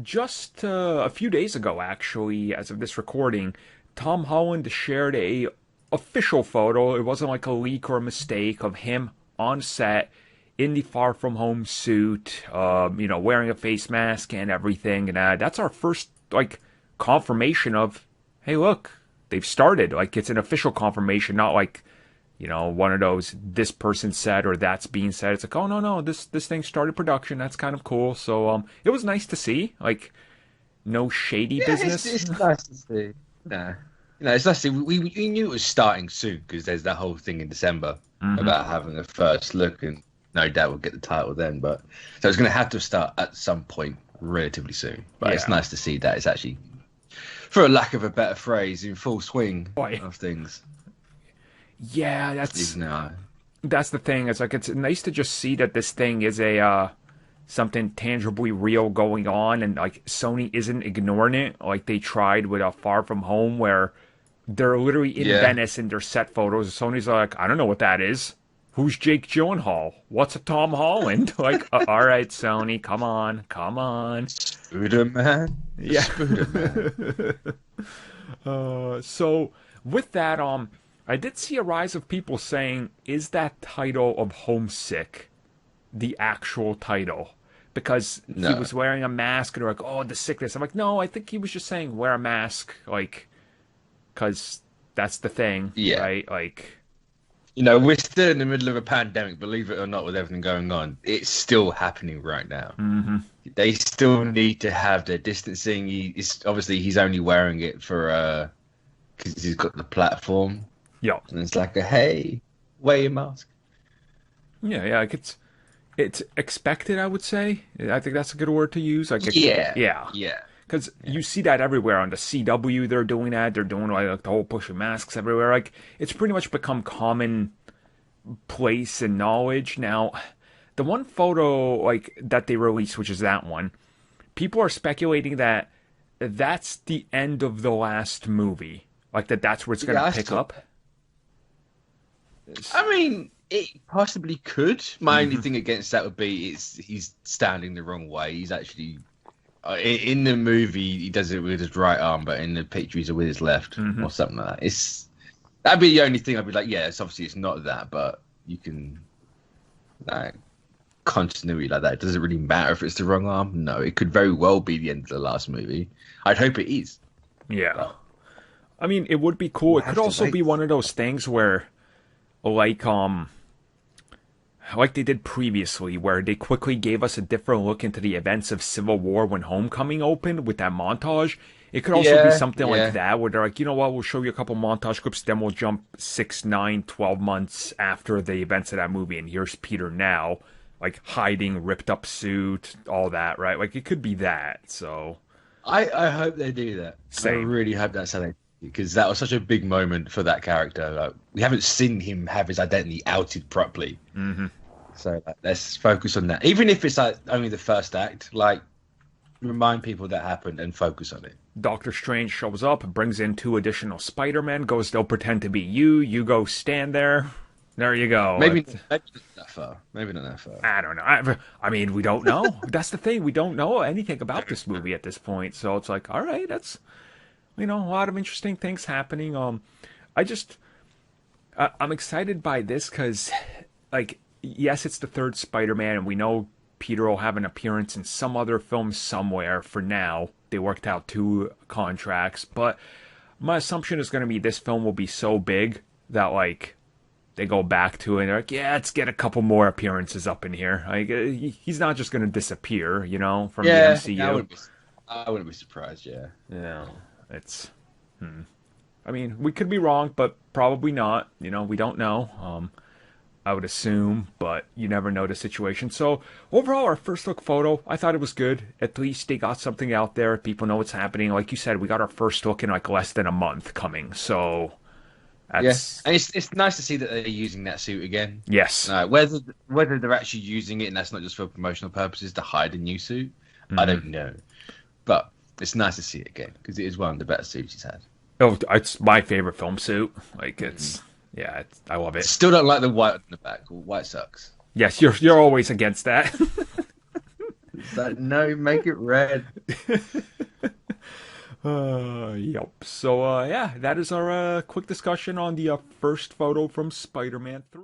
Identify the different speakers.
Speaker 1: Just a few days ago, actually, as of this recording, Tom Holland shared a official photo. It wasn't like a leak or a mistake of him on set in the Far From Home suit, wearing a face mask and everything. And that's our first confirmation of, hey, look, they've started. Like it's an official confirmation, not like one of those this person said or that's being said. It's like, oh no, this thing started production. That's kind of cool. So it was nice to see. Like no shady
Speaker 2: Yeah,
Speaker 1: business.
Speaker 2: it's nice to see. Nah. It's nice to see. We knew it was starting soon because there's that whole thing in December about having a first look, and no doubt we'll get the title then. But so it's going to have to start at some point relatively soon. But it's nice to see that it's actually, for a lack of a better phrase, in full swing
Speaker 1: Boy.
Speaker 2: of things.
Speaker 1: Yeah, that's the thing. It's like it's nice to just see that this thing is a something tangibly real going on, and like Sony isn't ignoring it like they tried with a Far From Home, where they're literally in Venice in their set photos. Sony's like, I don't know what that is. Who's Jake Gyllenhaal? What's a Tom Holland? Like, all right, Sony, come on.
Speaker 2: Spider-Man.
Speaker 1: Yeah.
Speaker 2: Spider-Man.
Speaker 1: So with that, I did see a rise of people saying, is that title of Homesick the actual title? Because he was wearing a mask and they're like, oh, the sickness. I'm like, no, I think he was just saying wear a mask, like, because that's the thing, right? Like,
Speaker 2: we're still in the middle of a pandemic, believe it or not, with everything going on. It's still happening right now.
Speaker 1: Mm-hmm.
Speaker 2: They still need to have their distancing. Obviously he's only wearing it for because he's got the platform.
Speaker 1: Yeah,
Speaker 2: and it's like hey, wear your mask.
Speaker 1: Yeah, like it's expected, I would say. I think that's a good word to use. Like,
Speaker 2: yeah.
Speaker 1: Because you see that everywhere on the CW. They're doing that. They're doing like the whole push of masks everywhere. Like it's pretty much become common place and knowledge now. The one photo like that they released, which is that one, people are speculating that that's the end of the last movie. Like that's where it's going to pick up.
Speaker 2: I mean, it possibly could. My only thing against that would be he's standing the wrong way. He's actually in the movie he does it with his right arm, but in the picture he's with his left or something like that. That'd be the only thing I'd be like, yeah, it's not that, but you can continuity like that. It doesn't really matter if it's the wrong arm. No, it could very well be the end of the last movie. I'd hope it is.
Speaker 1: Yeah, but I mean, it would be cool. It could also be one of those things where, like they did previously, where they quickly gave us a different look into the events of Civil War when Homecoming opened with that montage. It could also be something like that, where they're like, you know what, we'll show you a couple montage clips, then we'll jump 6, 9, 12 months after the events of that movie, and here's Peter now, like hiding, ripped up suit, all that, right? Like it could be that. So
Speaker 2: I hope they do that.
Speaker 1: Same.
Speaker 2: I really hope that's how they, because that was such a big moment for that character. Like, we haven't seen him have his identity outed properly. So let's focus on that. Even if it's like only the first act, like remind people that happened and focus on it.
Speaker 1: Doctor Strange shows up, brings in 2 additional Spider-Men, goes, they'll pretend to be you. You go stand there. There you go.
Speaker 2: Maybe not that far. Maybe not that far.
Speaker 1: I don't know. I mean, we don't know. That's the thing. We don't know anything about this movie at this point. So it's like, all right, that's, a lot of interesting things happening. I'm excited by this because, like, yes, it's the 3rd Spider-Man, and we know Peter will have an appearance in some other film somewhere for now. They worked out 2 contracts, but my assumption is going to be this film will be so big that, like, they go back to it and they're like, yeah, let's get a couple more appearances up in here. Like, he's not just going to disappear, from the MCU.
Speaker 2: I wouldn't be surprised, yeah.
Speaker 1: Yeah, it's... I mean, we could be wrong, but probably not. We don't know. I would assume, but you never know the situation. So, overall, our first look photo, I thought it was good. At least they got something out there. People know what's happening. Like you said, we got our first look in, like, less than a month coming. So...
Speaker 2: Yes, and it's nice to see that they're using that suit again.
Speaker 1: Yes.
Speaker 2: Whether they're actually using it and that's not just for promotional purposes to hide a new suit, I don't know. But it's nice to see it again because it is one of the better suits he's had.
Speaker 1: Oh, it's my favorite film suit. Like I love it.
Speaker 2: Still don't like the white on the back. White sucks.
Speaker 1: Yes, you're always against that.
Speaker 2: like, no, make it red.
Speaker 1: Yep. So, yeah, that is our quick discussion on the first photo from Spider-Man 3.